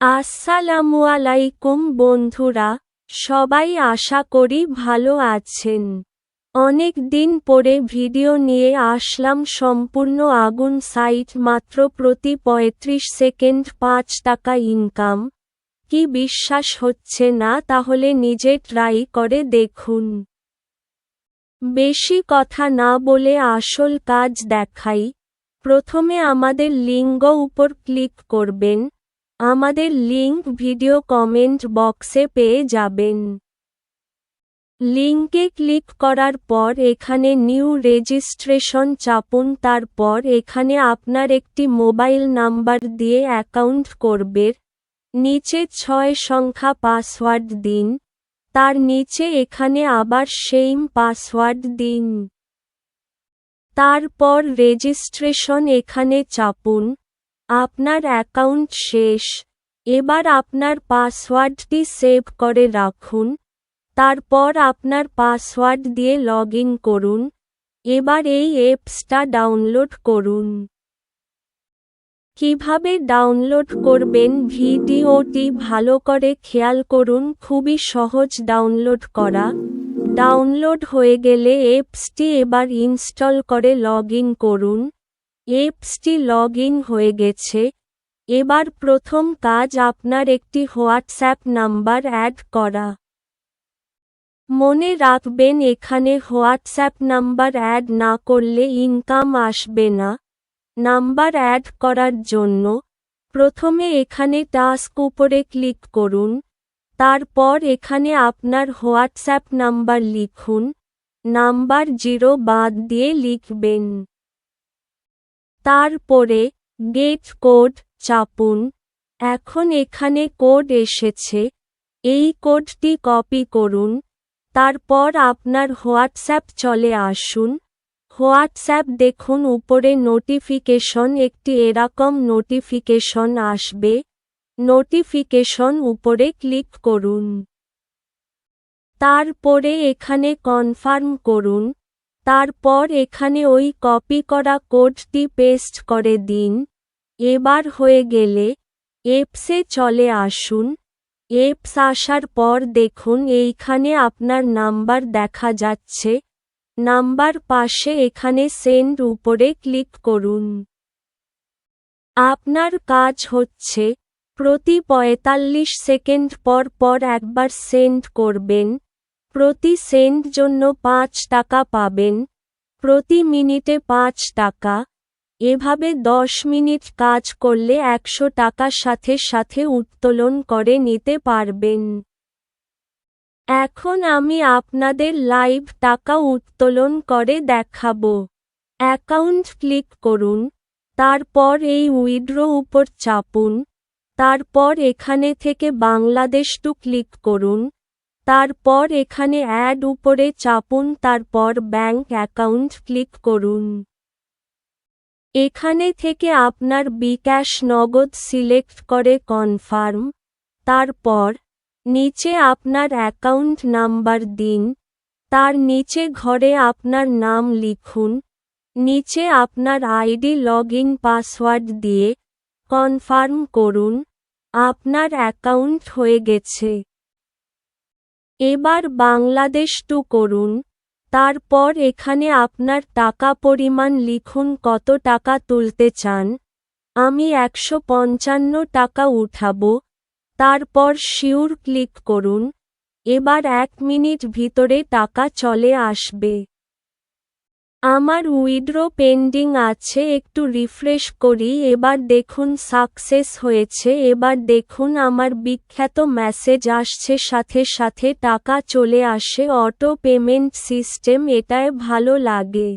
আসসালামু আলাইকুম বন্ধুরা, সবাই আশা করি ভালো আছেন। অনেক দিন পরে ভিডিও নিয়ে আসলাম। সম্পূর্ণ আগুন সাইট, মাত্র প্রতি ৩৫ সেকেন্ড ৫ টাকা ইনকাম। কি বিশ্বাস হচ্ছে না? তাহলে নিজে ট্রাই করে দেখুন। বেশি কথা না বলে আসল কাজ দেখাই। প্রথমে আমাদের লিঙ্ক উপর ক্লিক করবেন। আমাদের লিংক ভিডিও কমেন্ট বক্সে পেয়ে যাবেন। লিংকে ক্লিক করার পর এখানে নিউ রেজিস্ট্রেশন চাপুন। তারপর এখানে আপনার একটি মোবাইল নাম্বার দিয়ে অ্যাকাউন্ট করবেন। নিচে ৬ সংখ্যা পাসওয়ার্ড দিন। তার নিচে এখানে আবার সেইম পাসওয়ার্ড দিন। তারপর রেজিস্ট্রেশন এখানে চাপুন। আপনার অ্যাকাউন্ট শেষ। এবার আপনার পাসওয়ার্ডটি সেভ করে রাখুন। তারপর আপনার পাসওয়ার্ড দিয়ে লগইন করুন। এবার এই অ্যাপসটা ডাউনলোড করুন। কিভাবে ডাউনলোড করবেন ভিডিওটি ভালো করে খেয়াল করুন। খুবই সহজ ডাউনলোড করা। ডাউনলোড হয়ে গেলে অ্যাপসটি এবার ইনস্টল করে লগইন করুন। অ্যাপসটি লগইন হয়ে গেছে। এবার প্রথম কাজ আপনার একটি হোয়াটসঅ্যাপ নাম্বার অ্যাড করা। মনে রাখবেন, এখানে হোয়াটসঅ্যাপ নাম্বার অ্যাড না করলে ইনকাম আসবে না। নাম্বার অ্যাড করার জন্য প্রথমে এখানে টাস্ক উপরে ক্লিক করুন। তারপর এখানে আপনার হোয়াটসঅ্যাপ নাম্বার লিখুন। নাম্বার 0 বাদ দিয়ে লিখবেন। তারপরে গেট কোড চাপুন। এখন এখানে কোড এসেছে। এই কোডটি কপি করুন। তারপর আপনার হোয়াটসঅ্যাপ চলে আসুন। হোয়াটসঅ্যাপ দেখুন উপরে নোটিফিকেশন, একটি এরকম নোটিফিকেশন আসবে। নোটিফিকেশন উপরে ক্লিক করুন। তারপরে এখানে কনফার্ম করুন। তারপর এখানে ওই কপি করা কোডটি পেস্ট করে দিন। এবার হয়ে গেলে অ্যাপসে চলে আসুন। অ্যাপস আসার পর দেখুন এইখানে আপনার নাম্বার দেখা যাচ্ছে। নাম্বার পাশে এখানে সেন্ড উপরে ক্লিক করুন। আপনার কাজ হচ্ছে প্রতি ৪৫ সেকেন্ড পর পর একবার সেন্ড করবেন। প্রতি সেন্ড জন্য ৫ টাকা পাবেন। প্রতি মিনিটে ৫ টাকা। এভাবে ১০ মিনিট কাজ করলে ১০০ টাকা সাথে সাথে উত্তোলন করে নিতে পারবেন। এখন আমি আপনাদের লাইভ টাকা উত্তোলন করে দেখাবো। অ্যাকাউন্ট ক্লিক করুন। তারপর এই উইথড্র উপর চাপুন। তারপর এখানে থেকে বাংলাদেশ টু ক্লিক করুন। তারপর এখানে অ্যাড উপরে চাপুন। তারপর ব্যাংক অ্যাকাউন্ট ক্লিক করুন। এখানে থেকে আপনার বিকাশ নগদ সিলেক্ট করে কনফার্ম। তারপর নিচে আপনার অ্যাকাউন্ট নাম্বার দিন। তার নিচে ঘরে আপনার নাম লিখুন। নিচে আপনার আইডি লগইন পাসওয়ার্ড দিয়ে কনফার্ম করুন। আপনার অ্যাকাউন্ট হয়ে গেছে। এবার বাংলাদেশ টু করুন। তারপর এখানে আপনার টাকা পরিমাণ লিখুন, কত টাকা তুলতে চান। আমি ১৫৫ টাকা উঠাবো। তারপর শিওর ক্লিক করুন। এবার ১ মিনিট ভিতরে টাকা চলে আসবে। আমার উইথড্র পেন্ডিং আছে, একটু রিফ্রেশ করি। এবার দেখুন সাকসেস হয়েছে। এবার দেখুন আমার বিখ্যাত মেসেজ আসছে, সাথে সাথে টাকা চলে আসে। অটো পেমেন্ট সিস্টেম, এটাই ভালো লাগে।